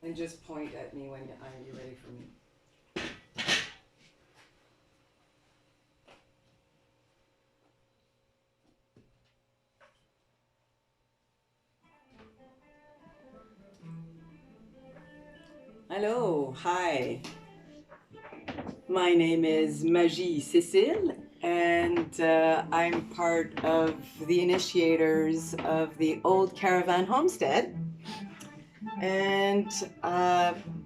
And just point at me when you're ready for me. Hello, hi. My name is Magie-Cécile, and I'm part of the initiators of the old Caravan Homestead. And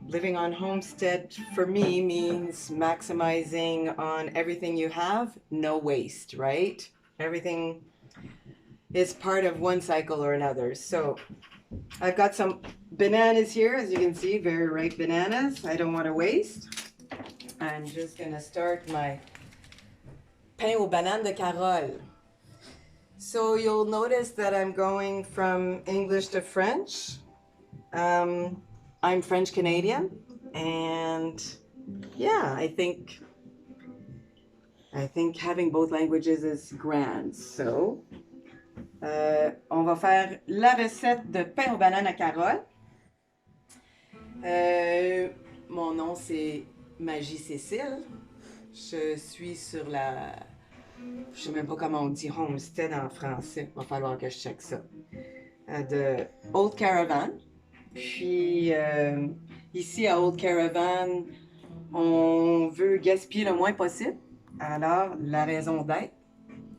living on Homestead for me means maximizing on everything you have, no waste, right? Everything is part of one cycle or another. So I've got some bananas here, as you can see, very ripe bananas. I don't want to waste. I'm just going to start my pain aux bananes de Carole. So you'll notice that I'm going from English to French. I'm French Canadian, and yeah, I think having both languages is grand. So, on va faire la recette de pain aux bananes à Carole. Mon nom c'est Magie-Cécile. Je suis sur la... Je sais même pas comment on dit Homestead en français. Va falloir que je check ça. De Old Caravan. Puis ici à Old Caravan, on veut gaspiller le moins possible. Alors, la raison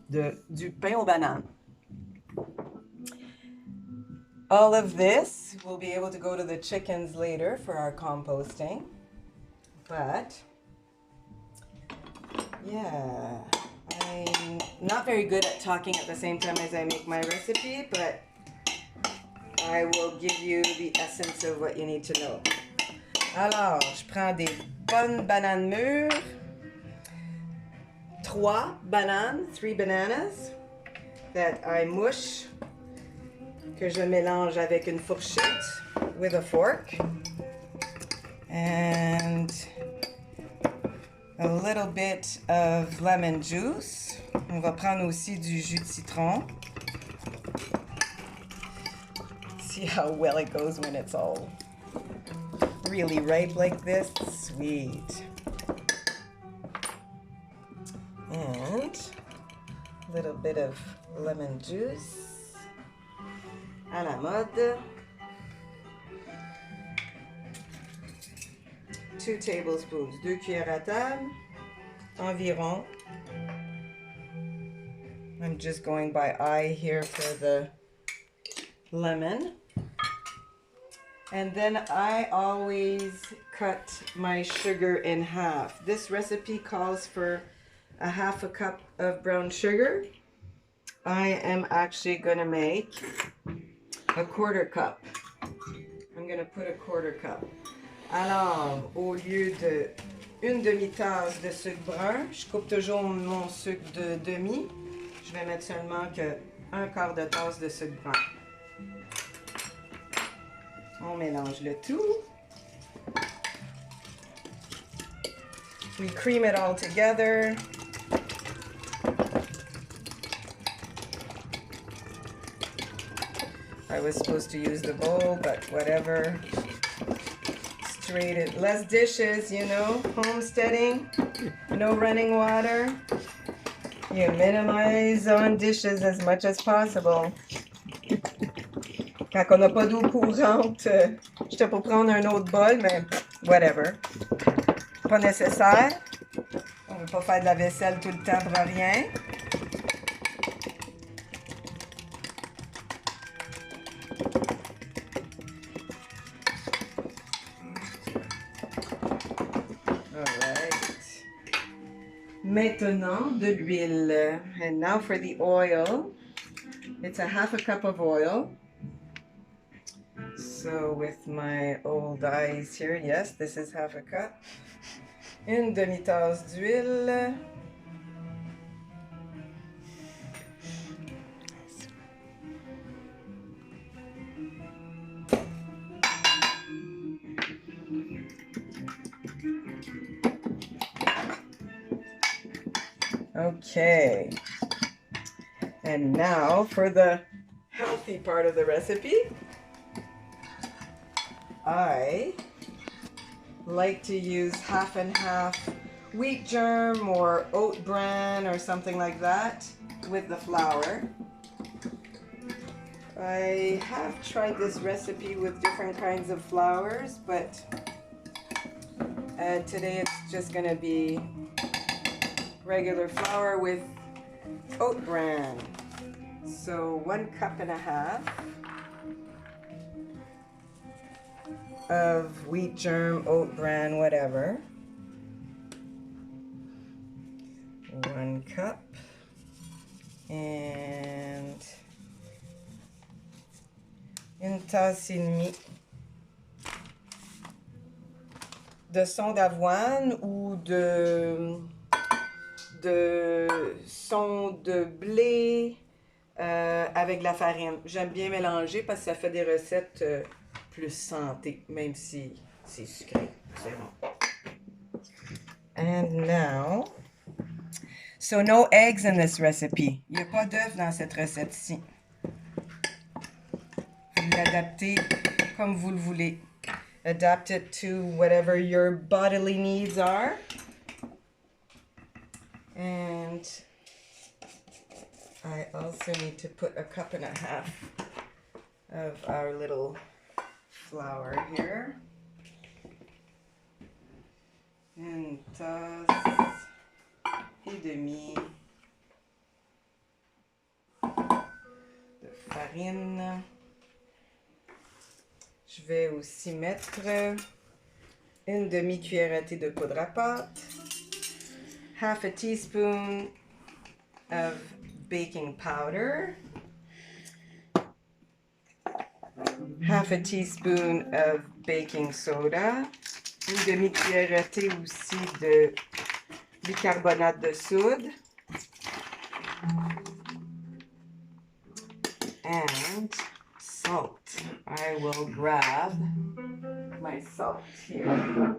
d'être du pain aux bananes. All of this, we'll be able to go to the chickens later for our composting. But, yeah, I'm not very good at talking at the same time as I make my recipe, but I will give you the essence of what you need to know. Alors, je prends des bonnes bananes mûres. 3 bananas that I mush, que je mélange avec une fourchette with a fork. And a little bit of lemon juice. On va prendre aussi du jus de citron. See how well it goes when it's all really ripe like this. Sweet. And a little bit of lemon juice. À la mode. 2 tablespoons, 2 cuillères à table, environ. I'm just going by eye here for the lemon. And then I always cut my sugar in half. This recipe calls for a 1/2 cup of brown sugar. I am actually going to make a 1/4 cup. I'm going to put a 1/4 cup. Alors, au lieu de une demi-tasse de sucre brun, je coupe toujours mon sucre de demi. Je vais mettre seulement que 1/4 de tasse de sucre brun. On mélange le tout. We cream it all together. I was supposed to use the bowl, but whatever. Straight it. Less dishes, you know, homesteading, no running water. You minimize on dishes as much as possible. Quand on n'a pas d'eau courante, j'étais pour prendre un autre bol, mais whatever. Pas nécessaire. On ne veut pas faire de la vaisselle tout le temps pour rien. Maintenant, de l'huile. And now for the oil. It's a 1/2 cup of oil. So with my old eyes here, yes, this is 1/2 cup. Une demi-tasse d'huile. Okay, and now for the healthy part of the recipe. I like to use half and half wheat germ or oat bran or something like that with the flour. I have tried this recipe with different kinds of flours, but today it's just going to be regular flour with oat bran. So 1.5 cups of wheat germ, oat bran, whatever. 1 cup. And 1,5 tasses de son d'avoine ou de son de blé avec de la farine. J'aime bien mélanger parce que ça fait des recettes plus santé, même si c'est sucré. C'est bon. And now, so no eggs in this recipe. Il n'y a pas d'œufs dans cette recette-ci. Vous l'adaptez comme vous le voulez. Adapt it to whatever your bodily needs are. And I also need to put 1.5 cups of our little flour here. 1,5 tasses de farine. Je vais aussi mettre 1 demi-cuillère à thé de poudre à pâte, half a teaspoon of baking powder, half a teaspoon of baking soda, 1 demi-cuillère à thé aussi de bicarbonate de soude, and salt. I will grab my salt here.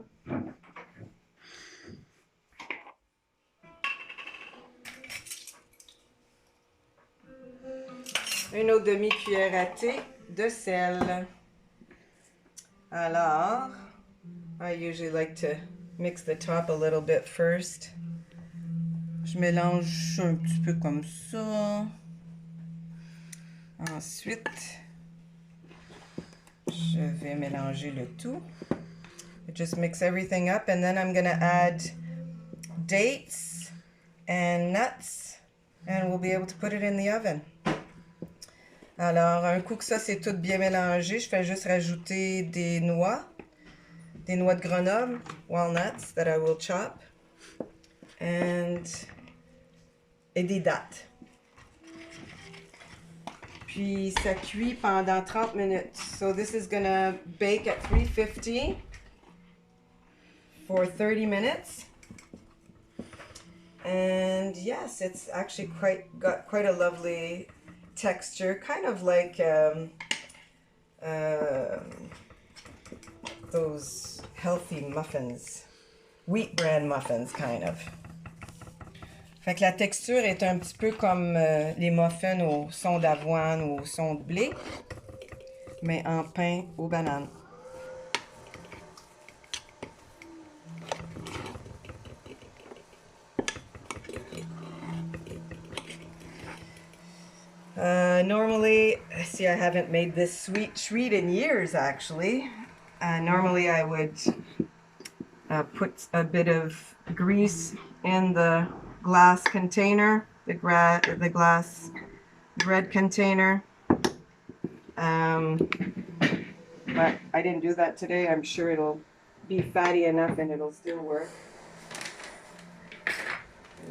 Une autre demi-cuillère à thé de sel. Alors, I usually like to mix the top a little bit first. Je mélange un petit peu comme ça. Ensuite, je vais mélanger le tout. I just mix everything up and then I'm going to add dates and nuts and we'll be able to put it in the oven. Alors, un coup que ça c'est tout bien mélangé, je fais juste rajouter des noix de Grenoble, walnuts that I will chop, et des dattes. Puis ça cuit pendant 30 minutes. So this is gonna bake at 350 for 30 minutes. And yes, it's actually got quite a lovely texture, kind of like those healthy muffins, wheat bran muffins, kind of. Fait que la texture est un petit peu comme les muffins au son d'avoine ou au son de blé, mais en pain aux bananes. Normally, see, I haven't made this sweet treat in years, actually. Normally, I would put a bit of grease in the glass container, the glass bread container. But I didn't do that today. I'm sure it'll be fatty enough and it'll still work.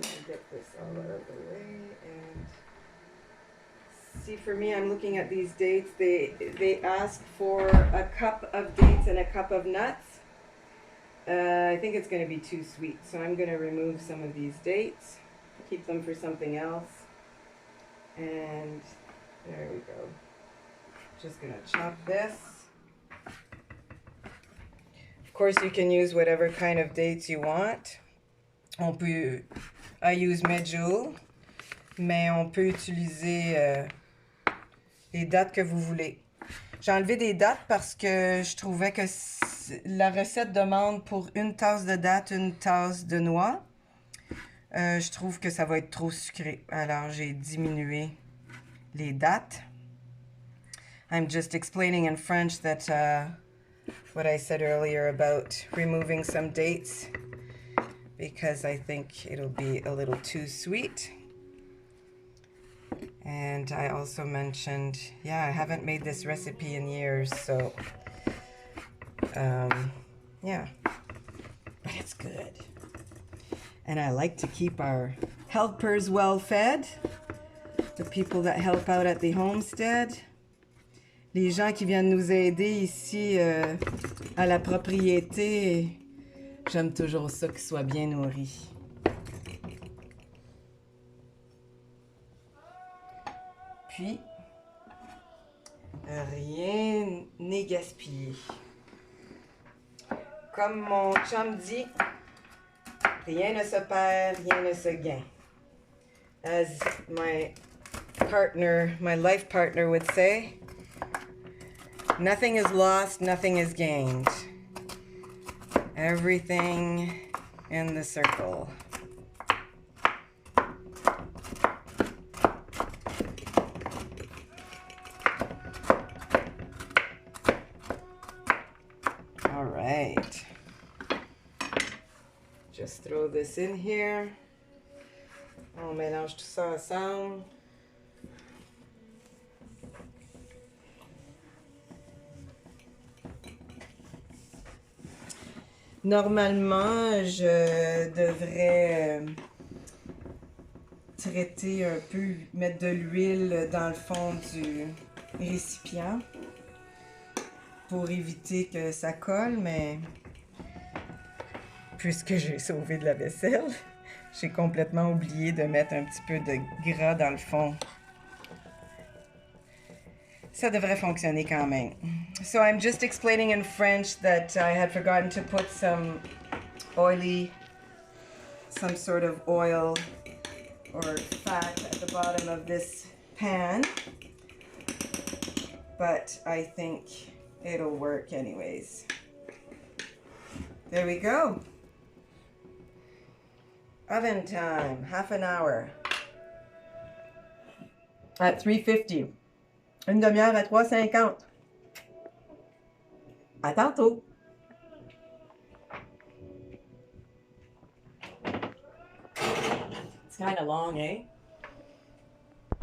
Get this all out of the way. And see, for me, I'm looking at these dates. They ask for a cup of dates and a cup of nuts. I think it's going to be too sweet, so I'm going to remove some of these dates, keep them for something else, and there we go. Just going to chop this. Of course, you can use whatever kind of dates you want. I use medjool, mais on peut utiliser les dates que vous voulez. J'ai enlevé des dattes parce que je trouvais que la recette demande pour une tasse de dattes, une tasse de noix. Je trouve que ça va être trop sucré. Alors, j'ai diminué les dattes. I'm just explaining in French that what I said earlier about removing some dates because I think it'll be a little too sweet. And I also mentioned, yeah, I haven't made this recipe in years, so yeah, but it's good. And I like to keep our helpers well fed, the people that help out at the homestead, les gens qui viennent nous aider ici à la propriété. J'aime toujours ça qu'ils soient bien nourris. Puis, rien n'est gaspillé. Comme mon chum dit, rien ne se perd, rien ne se gagne. As my partner, my life partner would say, nothing is lost, nothing is gained. Everything in the circle. All right. Just throw this in here. On mélange tout ça ensemble. Normalement, je devrais traiter un peu, mettre de l'huile dans le fond du récipient pour éviter que ça colle, mais puisque j'ai sauvé de la vaisselle, j'ai complètement oublié de mettre un petit peu de gras dans le fond. Ça devrait fonctionner quand même. So I'm just explaining in French that I had forgotten to put some sort of oil or fat at the bottom of this pan. But I think it'll work anyways. There we go. Oven time, half an hour. At 350. Une demi-heure à 3,50. À tantôt. It's kind of long, eh?